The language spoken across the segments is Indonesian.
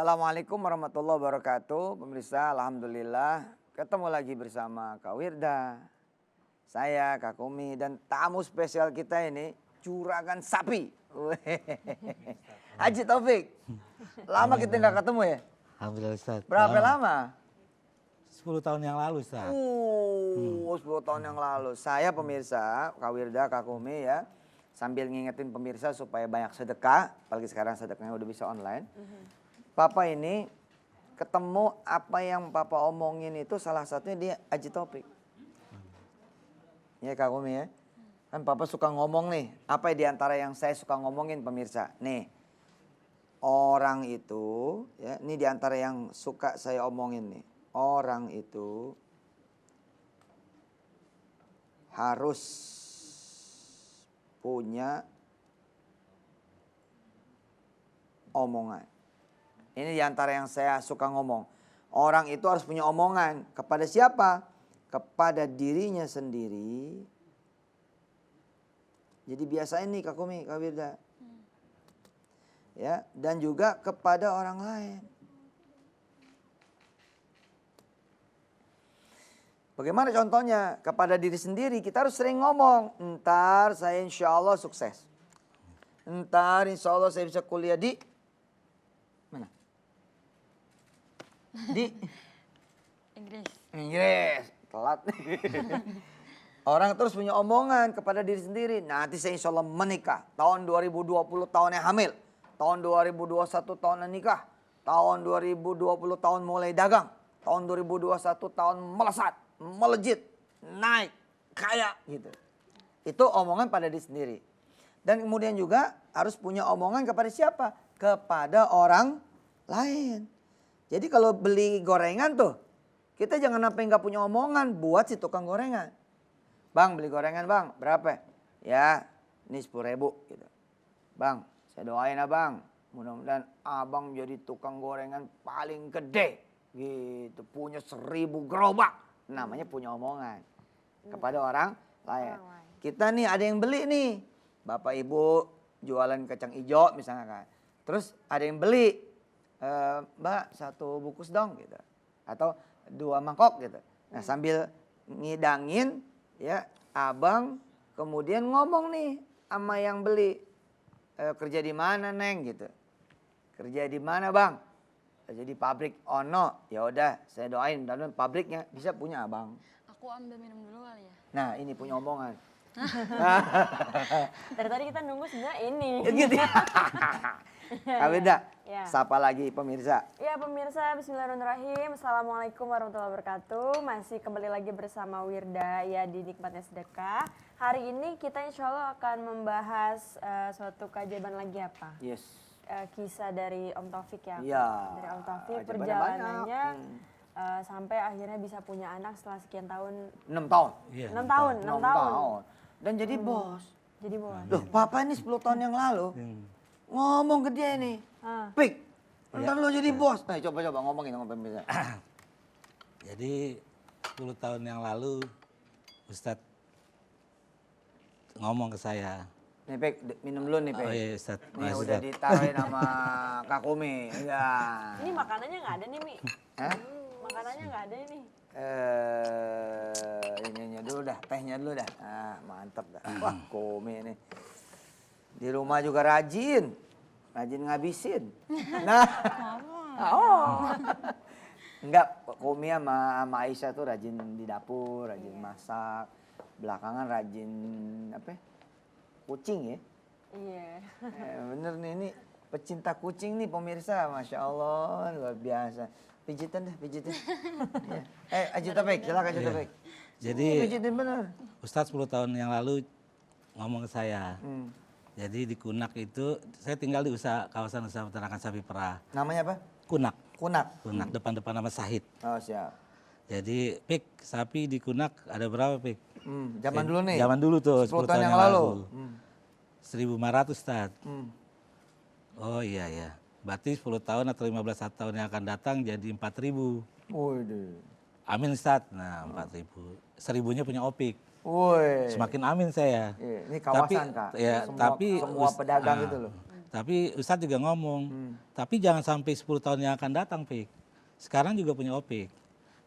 Assalamualaikum warahmatullahi wabarakatuh. Pemirsa, alhamdulillah ketemu lagi bersama Kak Wirda, saya Kak Kumi, dan tamu spesial kita ini juragan sapi. Haji Taufik. Lama kita nggak ketemu ya? Alhamdulillah Ustaz. Berapa lama? 10 tahun yang lalu Ustaz. 10 tahun yang lalu. Saya pemirsa, Kak Wirda, Kak Kumi ya. Sambil ngingetin pemirsa supaya banyak sedekah, apalagi sekarang sedekahnya udah bisa online. Papa ini ketemu apa yang Papa omongin itu salah satunya dia Haji Taufik. Ya Kak Kumi ya. Kan Papa suka ngomong nih, apa di antara yang saya suka ngomongin pemirsa. Nih, orang itu, ya ini di antara yang suka saya omongin nih. Orang itu harus punya omongan. Ini diantara yang saya suka ngomong. Orang itu harus punya omongan. Kepada siapa? Kepada dirinya sendiri. Jadi biasain nih Kak Kumi, Kak Wirda. Ya, dan juga kepada orang lain. Bagaimana contohnya? Kepada diri sendiri kita harus sering ngomong. Ntar saya insya Allah sukses. Ntar insya Allah saya bisa kuliah di mana? Di Inggris. Telat. Orang terus punya omongan kepada diri sendiri. Nanti saya insya Allah menikah. Tahun 2020 tahunnya hamil. Tahun 2021 tahun nikah. Tahun 2020 tahun mulai dagang. Tahun 2021 tahun melesat, melejit, naik, kaya gitu. Itu omongan pada diri sendiri. Dan kemudian juga harus punya omongan kepada siapa? Kepada orang lain. Jadi kalau beli gorengan tuh, kita jangan sampai nggak punya omongan buat si tukang gorengan. Bang beli gorengan bang, berapa? Ya ini 10.000 gitu. Bang saya doain abang, mudah-mudahan abang jadi tukang gorengan paling gede gitu. Punya 1.000 gerobak, namanya punya omongan kepada orang lain. Kita nih ada yang beli nih, bapak ibu jualan kacang hijau misalnya kan. Terus ada yang beli, Mbak 1 bungkus dong gitu. Atau 2 mangkok gitu. Nah sambil ngidangin ya abang kemudian ngomong nih sama yang beli. Kerja di mana Neng gitu. Kerja di mana bang? Kerja di pabrik Ono. Ya udah saya doain dan pabriknya bisa punya abang. Aku ambil minum dulu kali ya. Nah ini punya omongan. Dari tadi kita nunggu sebenarnya ini. Gitu ya. Kak Wirda, Ya. sapa lagi pemirsa. Ya pemirsa, bismillahirrahmanirrahim. Assalamualaikum warahmatullahi wabarakatuh. Masih kembali lagi bersama Wirda ya di Nikmatnya Sedekah. Hari ini kita insya Allah akan membahas suatu keajaiban lagi apa? Yes. Kisah dari Om Taufik ya. Iya. Dari Om Taufik Ajaibannya perjalanannya banyak. sampai akhirnya bisa punya anak setelah sekian tahun. 6 tahun. Iya, 6 tahun, 6 tahun. Dan jadi bos. Jadi bos. Loh papa ini 10 tahun yang lalu ngomong ke dia nih. Pik, ntar lo jadi bos. Nah coba-coba ngomongin sama pemirsa. Jadi 10 tahun yang lalu Ustadz ngomong ke saya. Nih Pik, minum dulu nih Pik. Oh iya Ustadz. Nih Mas udah Ustadz. ditaruhin sama Kak Kumi. Enggak. Ini makanannya nggak ada nih Mi. Hah? Makanannya nggak ada nih. Ininya dulu dah, tehnya dulu dah. Ah, mantap dah. Wah, Kumi ini. Di rumah juga rajin ngabisin. Nah, oh. Enggak, Kumi sama Aisyah tuh rajin di dapur, rajin masak. Belakangan rajin apa? Kucing ya. Iya. Bener nih, ini pecinta kucing nih pemirsa, Masya Allah, luar biasa. Pijitan deh, pijitin. Ya. Haji Taufik, silakan Haji Taufik. Jadi Pijitin bener. Ustadz 10 tahun yang lalu ngomong ke saya. Jadi di Kunak itu saya tinggal di kawasan usaha peternakan sapi perah. Namanya apa? Kunak. Kunak. Depan-depan nama Sahid. Oh siap. Jadi Pik, sapi di Kunak ada berapa Pik? Zaman dulu nih. Zaman dulu tuh 10 tahun yang lalu. 1.500 Ustadz. Oh iya ya. Berarti 10 tahun atau 15 tahun yang akan datang jadi 4.000. Waduh. Amin Ustadz. Nah 4.000. 1.000-nya punya Opik. Woi. Semakin amin saya. Ini kawasan Kak. Ya, semua, tapi semua pedagang ah, gitu loh. Tapi Ustadz juga ngomong, tapi jangan sampai 10 tahun yang akan datang, Pik. Sekarang juga punya Opik.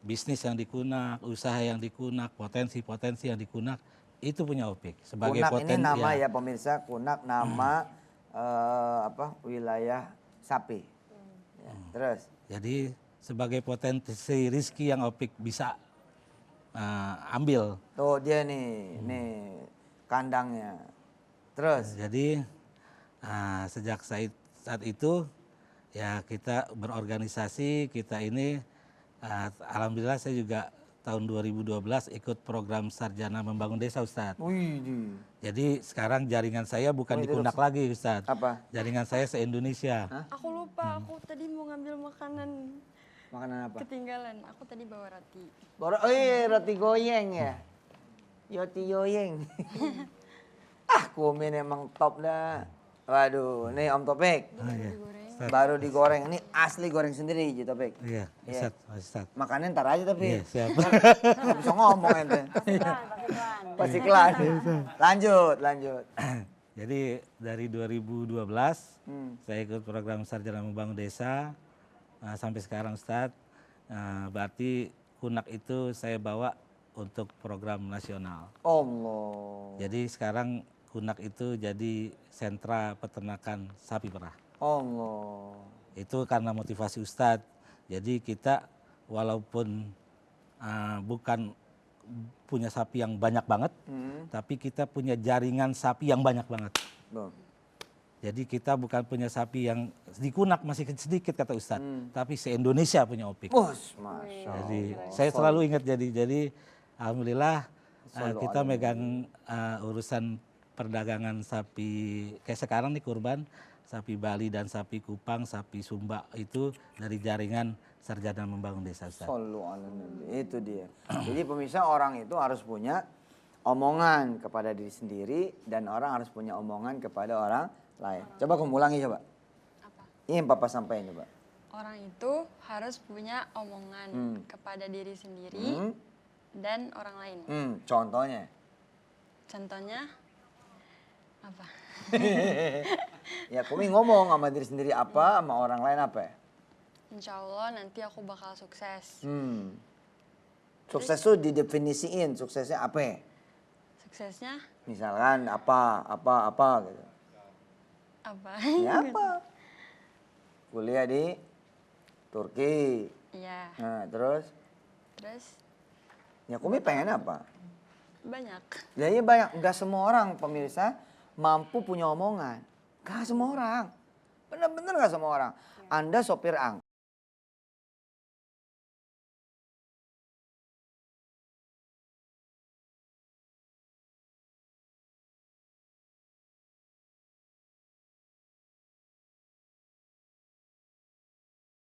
Bisnis yang dikunak, usaha yang dikunak, potensi-potensi yang dikunak, itu punya Opik. Sebagai Kunak ini nama ya, ya pemirsa, Kunak nama wilayah sapi. Ya, terus? jadi sebagai potensi rizki yang Opik bisa ambil. Tuh dia nih kandangnya. Terus? Jadi sejak saat itu ya kita berorganisasi, kita ini alhamdulillah saya juga tahun 2012 ikut program Sarjana Membangun Desa, Ustadz. Wih, Jadi sekarang jaringan saya bukan di Kunak lagi, Ustadz. apa? Jaringan saya se-Indonesia. Aku lupa, aku tadi mau ngambil makanan Makanan apa? ketinggalan. Aku tadi bawa roti. Roti goyeng ya? Yoti goyeng. Kumin emang top dah. Waduh, nih Om Topik. Oh, iya. Ustadz. Baru digoreng. Ini asli goreng sendiri, Ji Topik. Iya, Ustadz, Ustadz. Makannya ntar aja tapi. Iya, siap. Nggak bisa ngomong ente. Pasti kelar. Lanjut. Jadi dari 2012 saya ikut program Sarjana Membangun Desa sampai sekarang, Ustadz. Berarti Kunak itu saya bawa untuk program nasional. Allah. Jadi sekarang Kunak itu jadi sentra peternakan sapi perah. Allah. Itu karena motivasi Ustadz. Jadi kita walaupun bukan punya sapi yang banyak banget, tapi kita punya jaringan sapi yang banyak banget. Tuh. Jadi kita bukan punya sapi yang di Kunak masih sedikit kata Ustadz, tapi se-Indonesia punya Opik. Masya Allah. Jadi saya selalu ingat jadi alhamdulillah kita megang urusan perdagangan sapi kayak sekarang nih kurban sapi Bali dan sapi Kupang, sapi Sumba itu dari jaringan Sarjana Membangun Desa, Ustaz. Sallu ala Nabi. Itu dia. Jadi pemirsa, orang itu harus punya omongan kepada diri sendiri dan orang harus punya omongan kepada orang lain. Coba kamu ulangi coba. Apa? Ini yang Papa sampaikan coba. Orang itu harus punya omongan kepada diri sendiri dan orang lain. Contohnya. Contohnya apa? Ya Kumi ngomong sama diri sendiri apa, sama orang lain apa ya? Insya Allah nanti aku bakal sukses. Sukses tuh didefinisiin, suksesnya apa ya? Suksesnya Misalkan apa gitu. apa? Ya apa? Kuliah di Turki. Iya. Nah terus? Terus Ya Kumi pengen apa? banyak. Ya iya banyak, nggak semua orang pemirsa mampu punya omongan. Nggak semua orang. Bener-bener nggak semua orang. Anda sopir angkot.